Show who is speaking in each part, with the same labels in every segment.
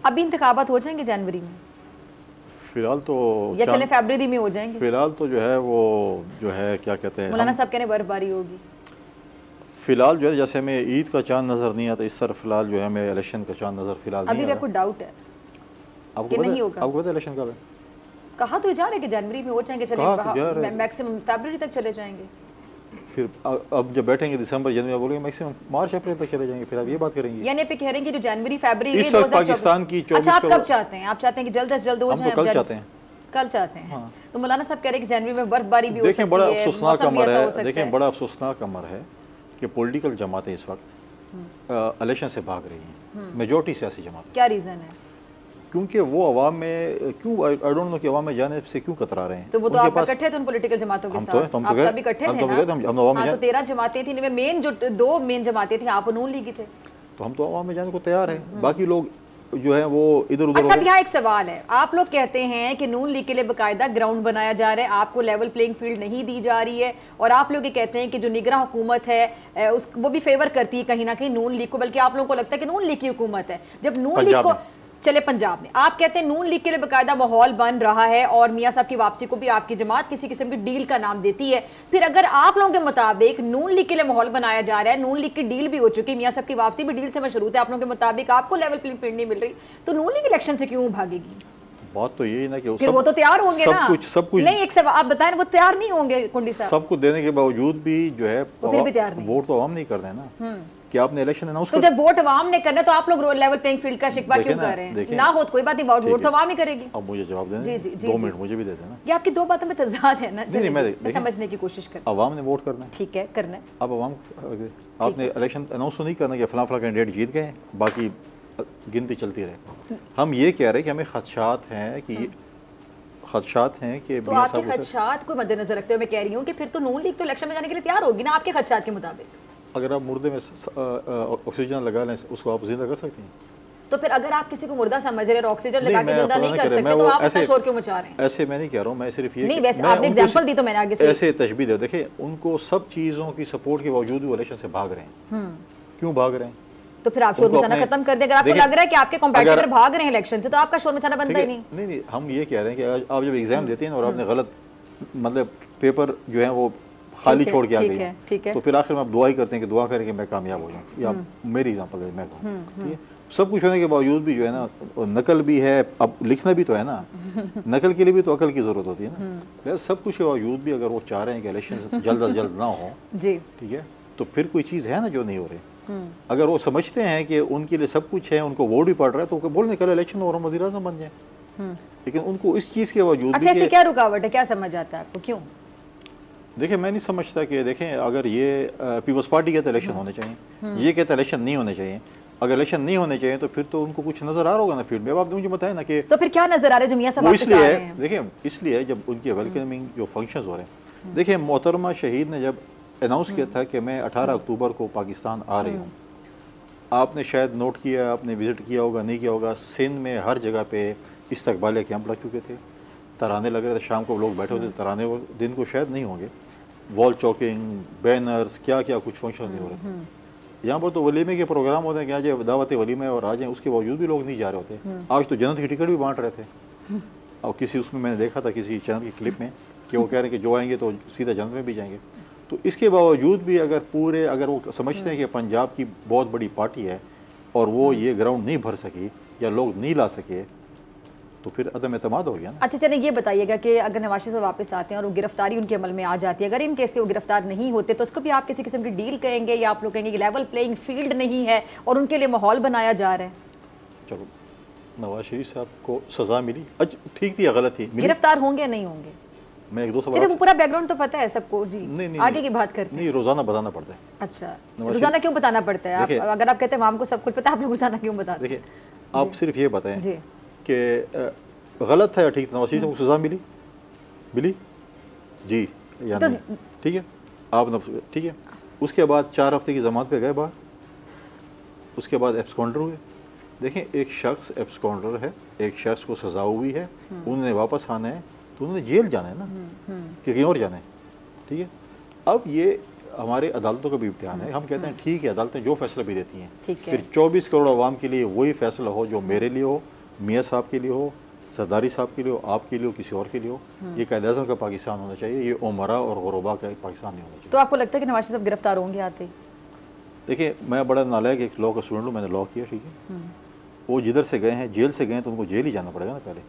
Speaker 1: अभी इंतखाबात हो जाएंगे जनवरी में?
Speaker 2: फिलहाल तो
Speaker 1: या चले फरवरी में हो जाएंगे?
Speaker 2: फिलहाल तो जो है वो जो है क्या कहते हैं,
Speaker 1: मौलाना साहब कहने बर्फबारी होगी।
Speaker 2: फिलहाल जो है जैसे हमें ईद का चांद नज़र नहीं आता, इस तरह फिलहाल जो है हमें इलेक्शन का चांद नज़र फिलहाल
Speaker 1: अभी भी आपको डाउट है?
Speaker 2: आपको नहीं होगा? आपको पता है इलेक्शन कब है?
Speaker 1: कहा तो जा रहे कि जनवरी में हो जाएंगे, चले मैक्सिमम फरवरी तक चले जाएंगे।
Speaker 2: फिर अब जब बैठेंगे दिसंबर जनवरी बोलेंगे मैक्सिमम मार्च अप्रैल तक चले जाएंगे, फिर आप ये बात करेंगे।
Speaker 1: यानी आप कह रहे हैं कि जो जनवरी फरवरी
Speaker 2: इस वक्त पाकिस्तान की 24
Speaker 1: अच्छा, आप कब चाहते हैं? आप चाहते हैं कि जल्द से जल्द हो जाए?
Speaker 2: हम तो कल चाहते हैं।
Speaker 1: कल चाहते हैं। हाँ। तो मौलाना साहब कह रहे हैं कि जनवरी में बर्फबारी भी हो सकती है।
Speaker 2: देखें बड़ा अफसोसनाक अमर है, देखें बड़ा अफसोसनाक अमर है कि पॉलिटिकल जमातें इस वक्त इलेक्शन से भाग रही हैं, मेजॉरिटी सियासी जमातें।
Speaker 1: क्या रीज़न है? क्योंकि
Speaker 2: वो अवाम में क्यों, आई डोंट नो कि अवाम में जाने से क्यों कतरा रहे हैं।
Speaker 1: तो वो तो आप इकट्ठे थे उन पॉलिटिकल जमातों के साथ, आप सब इकट्ठे थे ना? तो 13 जमातें थी, मेन जो 2 मेन जमातें थी, आप नून लीग थे।
Speaker 2: तो हम तो अवाम में जाने को तैयार हैं, बाकी लोग जो है वो इधर उधर।
Speaker 1: अच्छा, यहाँ एक सवाल है, आप लोग कहते हैं कि नून लीग के लिए बाकायदा ग्राउंड बनाया जा रहा है, आपको लेवल प्लेइंग फील्ड नहीं दी जा रही है, और आप लोग ये कहते हैं कि जो निगरान हुकूमत है वो भी फेवर करती है कहीं ना कहीं नून लीग को, बल्कि आप लोगों को लगता है कि नून लीग की हुकूमत है। जब नून लीग को चले पंजाब में, आप कहते हैं नून लीग के लिए बाकायदा माहौल बन रहा है और मियाँ साहब की वापसी को भी आपकी जमात किसी किस्म की डील का नाम देती है। फिर अगर आप लोगों के मुताबिक नून लीग के लिए माहौल बनाया जा रहा है, नून लीग की डील भी हो चुकी है, मियाँ साहब की वापसी भी डील से मशरूत है, आप लोगों के मुताबिक आपको लेवल प्लेइंग फील्ड नहीं मिल रही, तो नून लीग इलेक्शन से क्यों भागेगी?
Speaker 2: बात तो यही ना कि
Speaker 1: फिर वो तो तैयार होंगे ना,
Speaker 2: सब कुछ
Speaker 1: नहीं, एक सवाल आप बताएं, वो तैयार नहीं होंगे कुंडी साहब?
Speaker 2: सब कुछ देने के बावजूद भी जो है
Speaker 1: फिर भी तैयार नहीं।
Speaker 2: वोट तो आवाम नहीं कर रहे ना कि आपने इलेक्शन अनाउंस
Speaker 1: तो जब वोट आवाम ने करना तो आप लोग लेवल प्लेइंग फील्ड का शिकवा क्यों कर रहे हैं? ना हो तो कोई बात नहीं, वोट तो आवाम ही करेगी।
Speaker 2: अब मुझे जवाब देना, 2 मिनट मुझे भी दे देना।
Speaker 1: ये आपकी 2 बातों में तजाद है ना?
Speaker 2: नहीं, मैं
Speaker 1: समझने की कोशिश कर।
Speaker 2: आवाम ने वोट करना है,
Speaker 1: ठीक है, करना है।
Speaker 2: अब आवाम आपने इलेक्शन अनाउंस तो नहीं करना कि फलां कैंडिडेट जीत गए, बाकी गिनती चलती रहे। हम ये कह रहे हैं कि हमें खदशात हैं कि
Speaker 1: तो आपके खदशात को मद्देनजर रखते हुए मैं कह रही हूँ कि फिर तो नून लीग तो इलेक्शन में जाने के लिए तैयार होगी ना आपके खदशात के मुताबिक।
Speaker 2: अगर आप मुर्दे में ऑक्सीजन लगा लें, उसको आप जिंदा कर सकती हैं।
Speaker 1: तो फिर अगर आप किसी को मुर्दा समझ रहे हैं, ऑक्सीजन लगा के जिंदा नहीं कर सकते, तो आप ऐसे शोर क्यों मचा रहे हैं?
Speaker 2: ऐसे मैं नहीं कह रहा हूँ, मैं सिर्फ ये
Speaker 1: नहीं, वैसे आपने एग्जांपल दी तो मैंने आगे से
Speaker 2: ऐसे तशबीह दे। देखिए, उनको सब चीज़ों की सपोर्ट के बावजूद वो इलेक्शन से भाग रहे हैं। क्यों भाग रहे हैं?
Speaker 1: तो फिर आप शोर मचाना खत्म कर दें। अगर आपको लग रहा है कि आपके कॉम्पिटिटर भाग रहे हैं इलेक्शन से, तो आपका शोर मचाना बनता ही नहीं।
Speaker 2: नहीं, हम ये कह रहे हैं कि आप जब एग्जाम देते हैं और आपने गलत मतलब पेपर जो है वो खाली छोड़ के आ गई, तो फिर आखिर में आप दुआ ही करते हैं कि दुआ करें कि मैं कामयाब हो जाऊँ, या मेरी एग्जाम्पल है, मैं कहूँ ठीक है। सब कुछ होने के बावजूद भी जो है ना, नकल भी है, अब लिखना भी तो है ना, नकल के लिए भी तो अकल की ज़रूरत होती है ना। सब कुछ के बावजूद भी अगर वो चाह रहे हैं कि इलेक्शन जल्द अज जल्द ना हो, ठीक है, तो फिर कोई चीज़ है ना जो नहीं हो रही। अगर वो समझते हैं कि उनके लिए सब कुछ है, उनको वोट भी पड़ रहा है, तो बोलने कल इलेक्शन और हम वज़ीर आज़म बन जाए। लेकिन उनको इस चीज़ के बावजूद
Speaker 1: अच्छा, ऐसी क्या रुकावट है, क्या समझ आता है आपको, क्यों?
Speaker 2: देखिए, मैं नहीं समझता कि देखें, अगर ये पीपल्स पार्टी कहते इलेक्शन होने चाहिए, ये कहते इलेक्शन नहीं होने चाहिए। अगर इलेक्शन नहीं होने चाहिए तो फिर तो उनको कुछ नजर आ रहा होगा ना फील्ड में। अब आप मुझे बताएं ना कि
Speaker 1: तो फिर क्या नजर आ रहा है जो मियां साहब वापस आ रहे हैं?
Speaker 2: देखिए, इसलिए जब उनके वेलकमिंग जो फंक्शंस हो रहे हैं, देखिए मोहतरमा शहीद ने जब अनाउंस किया था कि मैं 18 अक्टूबर को पाकिस्तान आ रही हूँ, आपने शायद नोट किया, आपने विजिट किया होगा, नहीं किया होगा, सिंध में हर जगह पे इस्तकबालिया कैंप लग चुके थे, तराने लग रहे थे, शाम को लोग बैठे होते थे तराने, वो दिन को शायद नहीं होंगे, वॉल चौकिंग, बैनर्स, क्या क्या कुछ फंक्शन नहीं हो रहे थे। यहाँ पर तो वलीमे के प्रोग्राम होते हैं कि आज दावत वलीमे और आ जाएँ, उसके बावजूद भी लोग नहीं जा रहे होते। आज तो जन्नत की टिकट भी बांट रहे थे, और किसी उसमें मैंने देखा था किसी चैनल की क्लिप में कि वो कह रहे हैं कि जो आएंगे तो सीधा जन्नत में भी जाएंगे। तो इसके बावजूद भी अगर वो समझते हैं कि पंजाब की बहुत बड़ी पार्टी है और वो ये ग्राउंड नहीं भर सकी या लोग नहीं ला सके, तो फिर अदम एतमाद हो गया ना।
Speaker 1: अच्छा, चलिए ये बताइएगा कि अगर नवाज शरीफ वापस आते हैं और वो गिरफ्तारी उनके अमल में आ जाती है, अगर इन केस के वो गिरफ्तार नहीं होते तो उसको भी आप किसी किस्म की डील कहेंगे, या आप लोग कहेंगे कि लेवल प्लेइंग फील्ड नहीं है और उनके लिए माहौल बनाया जा रहा है? चलो,
Speaker 2: नवाज शरीफ साहब को सजा मिली, अच्छा ठीक थी या गलत थी,
Speaker 1: गिरफ्तार होंगे या नहीं होंगे?
Speaker 2: मैं 1-2 सवाल,
Speaker 1: वो पूरा बैकग्राउंड तो पता है सबको जी। नहीं, आगे की बात करते हैं।
Speaker 2: नहीं, रोजाना बताना पड़ता है।
Speaker 1: अच्छा, रोजाना क्यों बताना पड़ता है? अगर आप कहते हैं आवाम को सब कुछ पता है, आप लोग रोजाना क्यों बताते हैं?
Speaker 2: देखिए, आप सिर्फ ये बताएं कि गलत था या ठीक था, नवाज शरीफ को सजा मिली जी या नहीं, ठीक है, आप ठीक है। उसके बाद 4 हफ्ते की जमानत पे गए बाहर, उसके बाद एब्सकॉन्डर हुए। देखें, एक शख्स एब्सकॉन्डर है, एक शख्स को सजा हुई है, उन्होंने वापस आना है तो उन्होंने जेल जाना है ना, कि कहीं और जाना है, ठीक है। अब ये हमारे अदालतों का भी इम्तिहान है। हम कहते हैं ठीक है, अदालतें जो फैसला भी देती हैं, फिर
Speaker 1: है।
Speaker 2: 24 करोड़ आवाम के लिए वही फैसला हो जो मेरे लिए हो, मियाँ साहब के लिए हो, सरदारी साहब के लिए हो, आपके लिए हो, किसी और के लिए हो। ये कायद-ए-आज़म का पाकिस्तान होना चाहिए, ये उमरा और गुरबा का पाकिस्तान नहीं होना चाहिए।
Speaker 1: तो आपको लगता है कि नवाज शरीफ साहब गिरफ्तार होंगे आते ही?
Speaker 2: देखिए, मैं बड़ा नालायक एक लॉ का स्टूडेंट हूँ, मैंने लॉ किया, ठीक है। वो जिधर से गए हैं, जेल से गए हैं, तो उनको जेल ही जाना पड़ेगा ना पहले।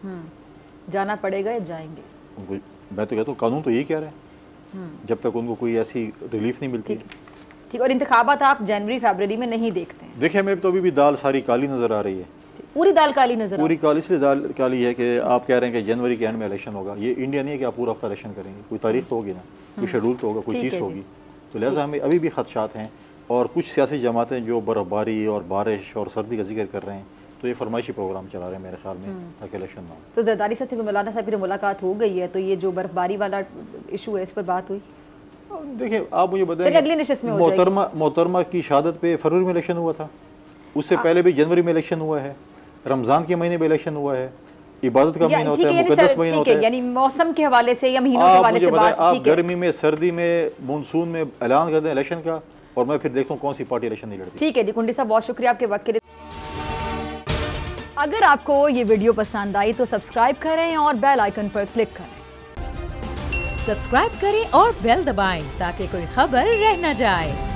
Speaker 1: जाना पड़ेगा या जाएंगे?
Speaker 2: उनको, मैं तो कहता हूँ कानून तो यही कह रहा है, जब तक उनको कोई ऐसी रिलीफ नहीं मिलती।
Speaker 1: ठीक, और इंतखाबात आप जनवरी फरवरी में नहीं देखते हैं?
Speaker 2: देखिए, हमें तो अभी भी दाल सारी काली नज़र आ रही है।
Speaker 1: पूरी दाल काली नजर
Speaker 2: पूरी काली, इसलिए दाल काली है कि आप कह रहे हैं कि जनवरी के एंड में इलेक्शन होगा। ये इंडिया नहीं है कि आप पूरा हफ्ता इलेक्शन करेंगे, कोई तारीख तो होगी ना, कोई शेड्यूल तो होगा, कोई चीज़ होगी। तो लिहाजा हमें अभी भी खदशात हैं। और कुछ सियासी जमातें जो बर्फबारी और बारिश और सर्दी का जिक्र कर रहे हैं, तो ये फरमाइशी प्रोग्राम चला रहे हैं मेरे ख्याल में, ताकि इलेक्शन ना हो।
Speaker 1: तो जरदारी साहब से मौलाना साहब की मुलाकात हो गई है, तो ये जो बर्फबारी वाला इशू है, इस पर बात हुई?
Speaker 2: देखिए, आप मुझे बताइए,
Speaker 1: अगली नशिस्त में
Speaker 2: मोहतरमा की शहादत पे फरवरी में इलेक्शन हुआ था, उससे पहले भी जनवरी में इलेक्शन हुआ है, रमज़ान के महीने में इलेक्शन हुआ है, इबादत का महीना होता है, मुकद्दस महीना होता है।
Speaker 1: यानी मौसम के हवाले से या महीनों के हवाले से बात,
Speaker 2: आप गर्मी में, सर्दी में, मानसून में ऐलान कर दें इलेक्शन का, और मैं फिर देखता हूँ कौन सी पार्टी इलेक्शन नहीं लड़ती।
Speaker 1: ठीक है जी कुंडी साहब, बहुत शुक्रिया आपके वक्त के लिए। अगर आपको ये वीडियो पसंद आई तो सब्सक्राइब करें और बेल आइकन पर क्लिक करें।
Speaker 3: सब्सक्राइब करें और बेल दबाएं ताकि कोई खबर रह न जाए।